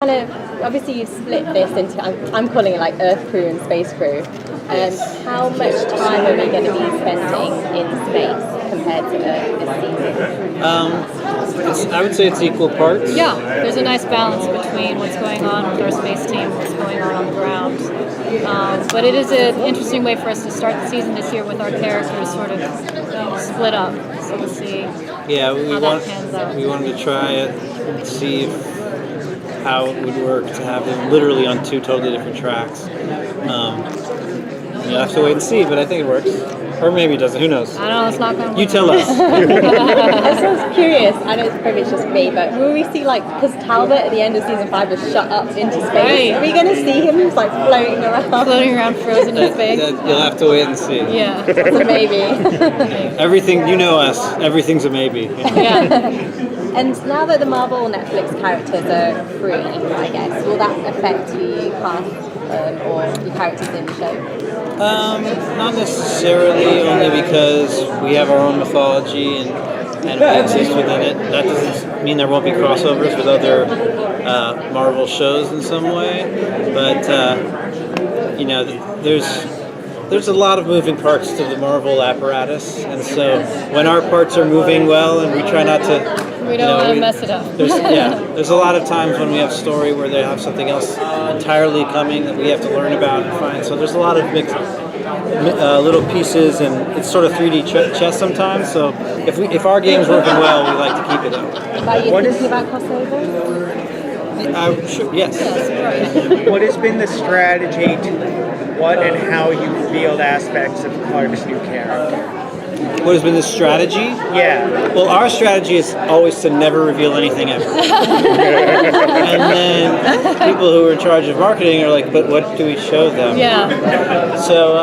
Kind of, obviously you've split this into, I'm calling it like Earth crew and Space crew. How much time are we going to be spending in space compared to Earth this season? I would say it's equal parts. Yeah, there's a nice balance between what's going on with our space team, what's going on the ground. But it is an interesting way for us to start the season this year with our characters sort of split up. So we'll see how that pans out. We wanted to try it and see how it would work to have them literally on two totally different tracks. You'll have to wait and see, but I think it works. Or maybe it doesn't, who knows? I don't know, it's not going to You tell us. I was curious, I know it's probably just me, but will we see, like, because Talbot at the end of season 5 was shut up into space, right. Are we going to see him, like, floating around? Floating around frozen in space? You'll have to wait and see. Yeah. It's a maybe. Everything, you know us, everything's a maybe. Yeah. And now that the Marvel Netflix characters are free, I guess, will that affect who you cast or your characters in the show? Not necessarily, only because we have our own mythology and we exist within it. That doesn't mean there won't be crossovers with other Marvel shows in some way, but there's a lot of moving parts to the Marvel apparatus, and so when our parts are moving well, and we try not to. We don't want to mess it up. There's a lot of times when we have a story where they have something else entirely coming that we have to learn about and find. So there's a lot of mixed little pieces, and it's sort of 3D chess sometimes. So if our game's working well, we like to keep it up. Are you thinking about crossovers? Sure, yes. What has been the strategy to what and how you field aspects of Clark's new character? What has been the strategy? Yeah. Well, our strategy is always to never reveal anything ever. And then people who are in charge of marketing are like, but what do we show them? Yeah. So,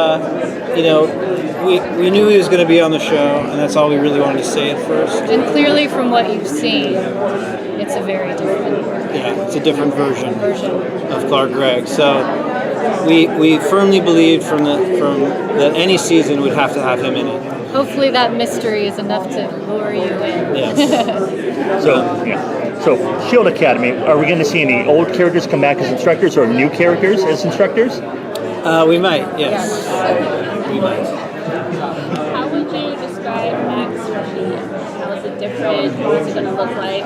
we knew he was going to be on the show, and that's all we really wanted to say at first. And clearly from what you've seen, it's a very different it's a different version of Clark Gregg. So we firmly believed from that any season would have to have him in it. Hopefully that mystery is enough to lure you in. Yes. So S.H.I.E.L.D Academy, are we going to see any old characters come back as instructors or new characters as instructors? We might, yes. We might. How would you describe Max routine? How is it different? What is it going to look like?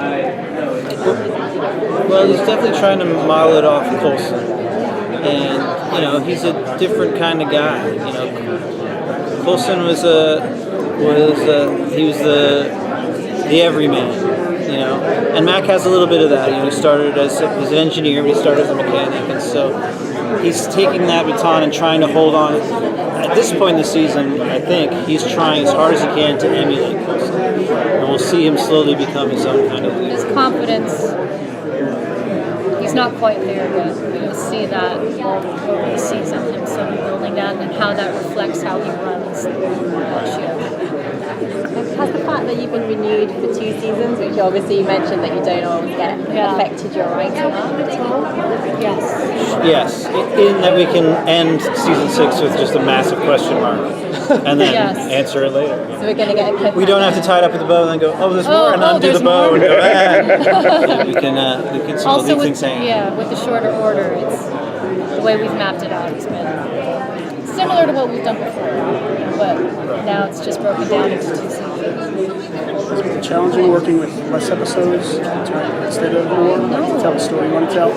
Well, he's definitely trying to model it off Coulson. And, he's a different kind of guy. Coulson was the everyman, and Mac has a little bit of that. He started as an engineer, but he started as a mechanic, and so he's taking that baton and trying to hold on. At this point in the season, I think he's trying as hard as he can to emulate Coulson, and we'll see him slowly become his own kind of leader. His confidence, he's not quite there yet. You'll see that over the season, him sort of building that and how that reflects how he runs the show. Has the fact that you've been renewed for 2 seasons, which obviously you mentioned that you don't always get, affected your writing at all? Yes. Yes, in that we can end season 6 with just a massive question mark, and then answer it later. So we're going to get a cliffhanger. We don't have to tie it up with the bow and then go, there's more, and undo the bow and go, we can sort of Also leave things hanging. with the shorter order, it's the way we've mapped it out. It's been similar to what we've done before, but now it's just broken down into 2 seasons. Has it been challenging working with less episodes instead of more? To tell the story you want to tell?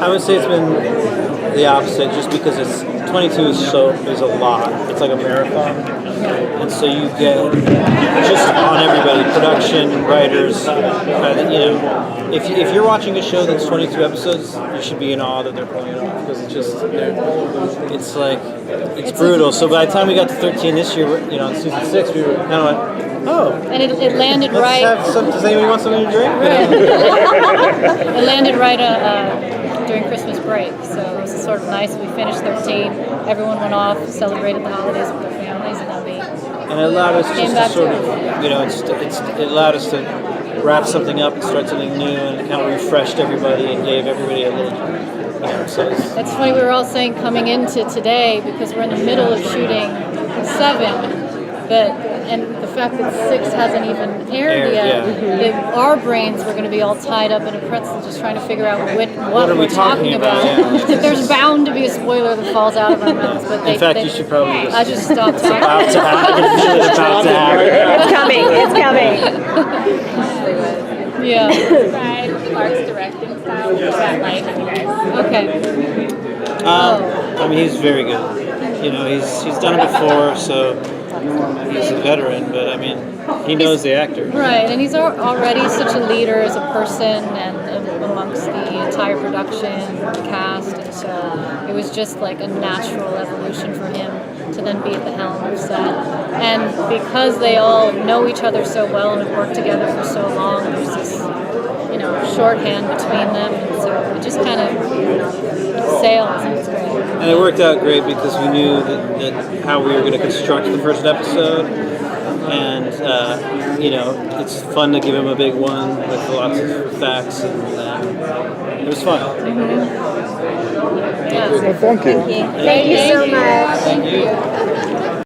I would say it's been the opposite, just because 22 is a lot. It's like a marathon, and so you get just on everybody, production, writers. If you're watching a show that's 22 episodes, you should be in awe that they're pulling it off, because it's brutal. So by the time we got to 13 this year, in season 6, we were kind of like, and it landed right. Does anybody want something to drink? Right. It landed right during Christmas break, so it was sort of nice. We finished 13. Everyone went off, celebrated the holidays with their families, and then and it allowed us just to sort of, it allowed us to wrap something up and start something new, and it kind of refreshed everybody and gave everybody a little. So it's funny, we were all saying coming into today, because we're in the middle of shooting 7, that and the fact that 6 hasn't even aired yet, yeah. our brains were going to be all tied up in a pretzel just trying to figure out what are we we're talking about. Yeah. There's bound to be a spoiler that falls out of our mouths, but In fact, you should probably just. I just stopped talking. About to happen. It's about to happen. It's coming. It's coming. Yeah. Describe Clark's directing style. What's that like for you guys? Okay. I mean, he's very good. You know, he's done it before, so he's a veteran. But I mean, he knows the actor. Right, and he's already such a leader as a person and amongst the entire production, the cast, and so it was just like a natural evolution for him to then be at the helm of set. And because they all know each other so well and have worked together for so long, there's this, shorthand between them, and so it just kind of sails, and it's great. And it worked out great because we knew that how we were going to construct the first episode. And, it's fun to give him a big one with lots of facts. And it was fun. Yeah. Thank you. Thank you so much. Thank you.